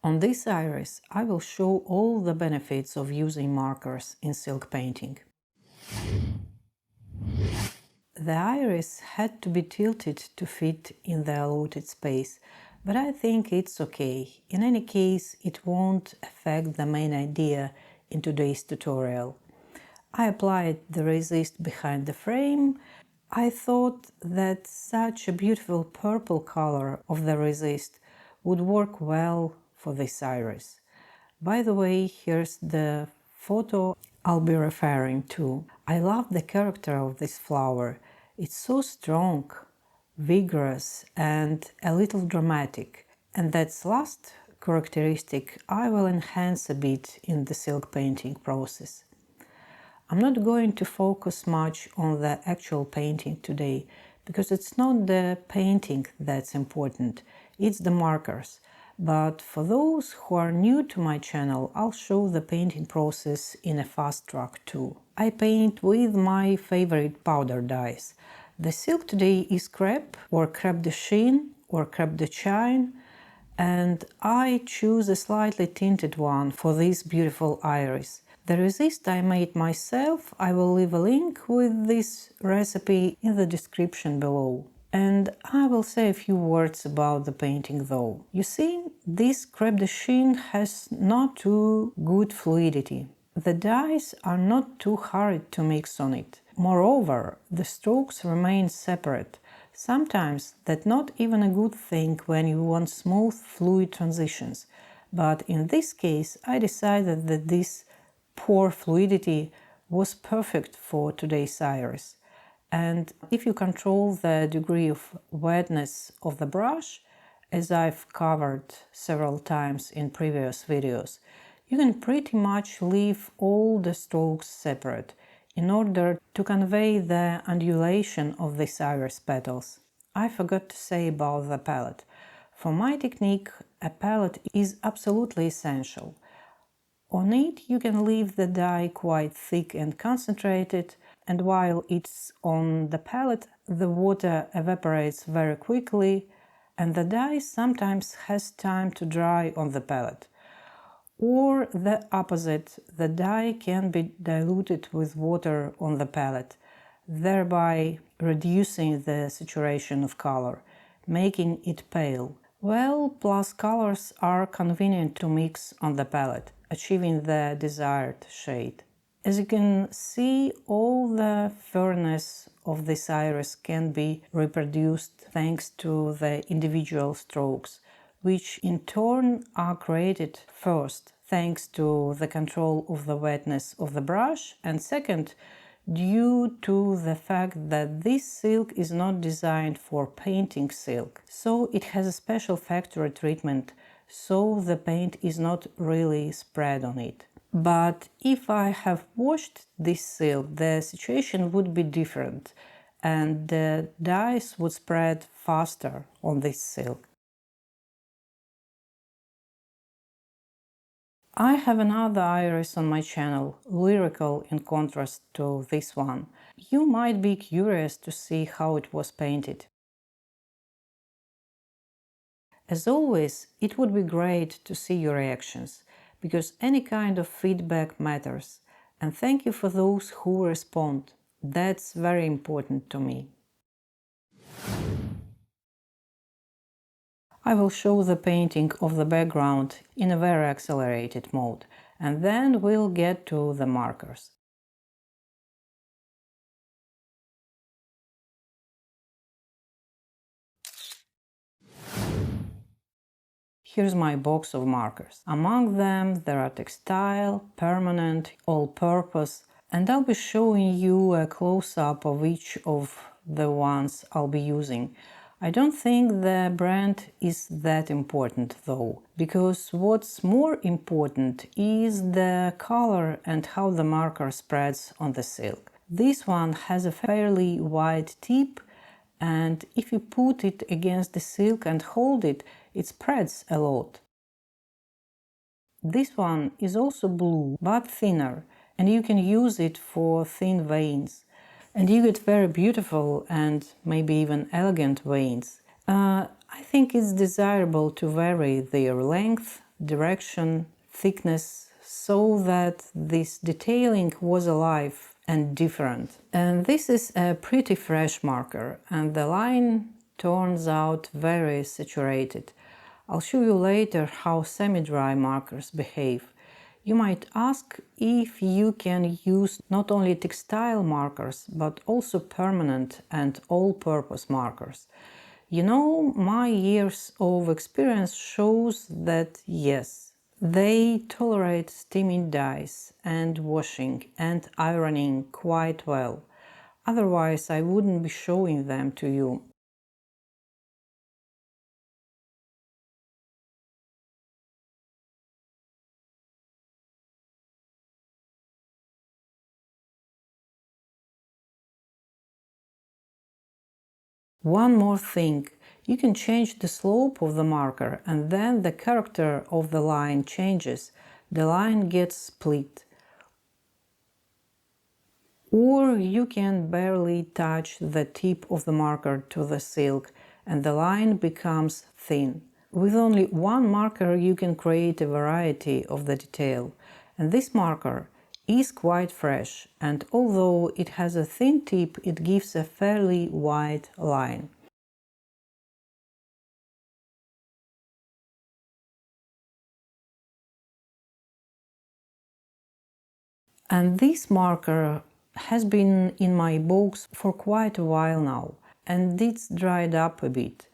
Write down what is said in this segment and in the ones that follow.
On this iris, I will show all the benefits of using markers in silk painting. The iris had to be tilted to fit in the allotted space, but I think it's okay. In any case, it won't affect the main idea in today's tutorial. I applied the resist behind the frame. I thought that such a beautiful purple color of the resist would work well for this iris. By the way, here's the photo I'll be referring to. I love the character of this flower. It's so strong, vigorous and a little dramatic. And that's last characteristic I will enhance a bit in the silk painting process. I'm not going to focus much on the actual painting today, because it's not the painting that's important, it's the markers. But for those who are new to my channel, I'll show the painting process in a fast track too. I paint with my favorite powder dyes. The silk today is crepe or crepe de chine or crepe de chine, and I choose a slightly tinted one for this beautiful iris. The resist I made myself. I will leave a link with this recipe in the description below. And I will say a few words about the painting though. You see, this crepe de chine has not too good fluidity. The dyes are not too hard to mix on it. Moreover, the strokes remain separate. Sometimes that's not even a good thing when you want smooth, fluid transitions. But in this case, I decided that this poor fluidity was perfect for today's iris. And if you control the degree of wetness of the brush, as I've covered several times in previous videos, you can pretty much leave all the strokes separate in order to convey the undulation of these iris petals. I forgot to say about the palette. For my technique, a palette is absolutely essential. On it you can leave the dye quite thick and concentrated, and while it's on the palette, the water evaporates very quickly and the dye sometimes has time to dry on the palette. Or the opposite, the dye can be diluted with water on the palette, thereby reducing the saturation of color, making it pale. Well, plus colors are convenient to mix on the palette, achieving the desired shade. As you can see, all the fairness of this iris can be reproduced thanks to the individual strokes, which in turn are created first thanks to the control of the wetness of the brush, and second, due to the fact that this silk is not designed for painting silk. So it has a special factory treatment, so the paint is not really spread on it. But if I have washed this silk, the situation would be different and the dyes would spread faster on this silk. I have another iris on my channel, lyrical in contrast to this one. You might be curious to see how it was painted. As always, it would be great to see your reactions, because any kind of feedback matters, and thank you for those who respond. That's very important to me. I will show the painting of the background in a very accelerated mode, and then we'll get to the markers. Here's my box of markers. Among them there are textile, permanent, all-purpose, and I'll be showing you a close-up of each of the ones I'll be using. I don't think the brand is that important though, because what's more important is the color and how the marker spreads on the silk. This one has a fairly wide tip, and if you put it against the silk and hold it, it spreads a lot. This one is also blue, but thinner, and you can use it for thin veins. And you get very beautiful and maybe even elegant veins. I think it's desirable to vary their length direction, thickness, so that this detailing was alive and different. And this is a pretty fresh marker, and the line turns out very saturated. I'll show you later how semi-dry markers behave. You might ask if you can use not only textile markers, but also permanent and all-purpose markers. You know, my years of experience shows that yes, they tolerate steaming dyes and washing and ironing quite well. Otherwise, I wouldn't be showing them to you. One more thing, you can change the slope of the marker and then the character of the line changes. The line gets split. Or you can barely touch the tip of the marker to the silk and the line becomes thin. With only one marker you can create a variety of the detail. And this marker is quite fresh, and although it has a thin tip, it gives a fairly wide line. And this marker has been in my books for quite a while now, and it's dried up a bit,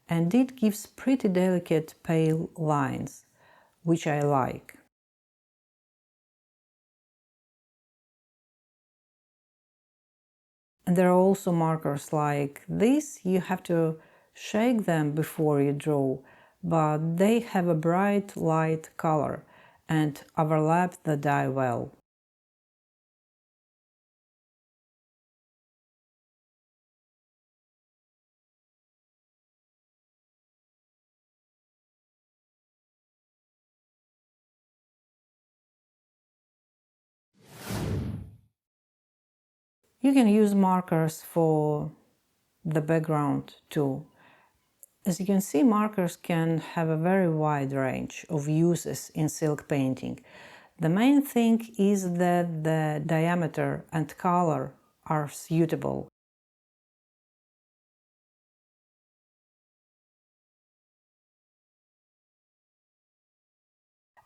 and it gives pretty delicate pale lines, which I like. And there are also markers like this. You have to shake them before you draw, but they have a bright light color and overlap the dye well. You can use markers for the background too. As you can see, markers can have a very wide range of uses in silk painting. The main thing is that the diameter and color are suitable.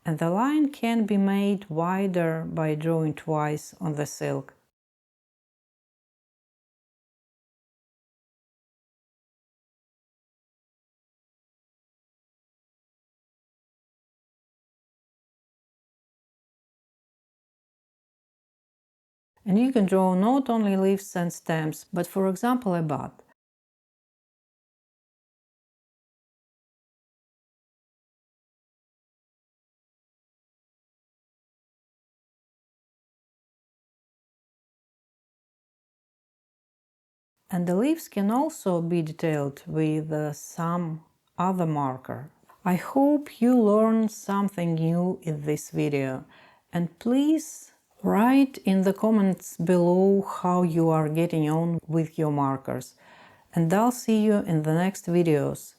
And the line can be made wider by drawing twice on the silk. And you can draw not only leaves and stems, but for example a bud. And the leaves can also be detailed with some other marker. I hope you learned something new in this video, and please write in the comments below how you are getting on with your markers. And I'll see you in the next videos.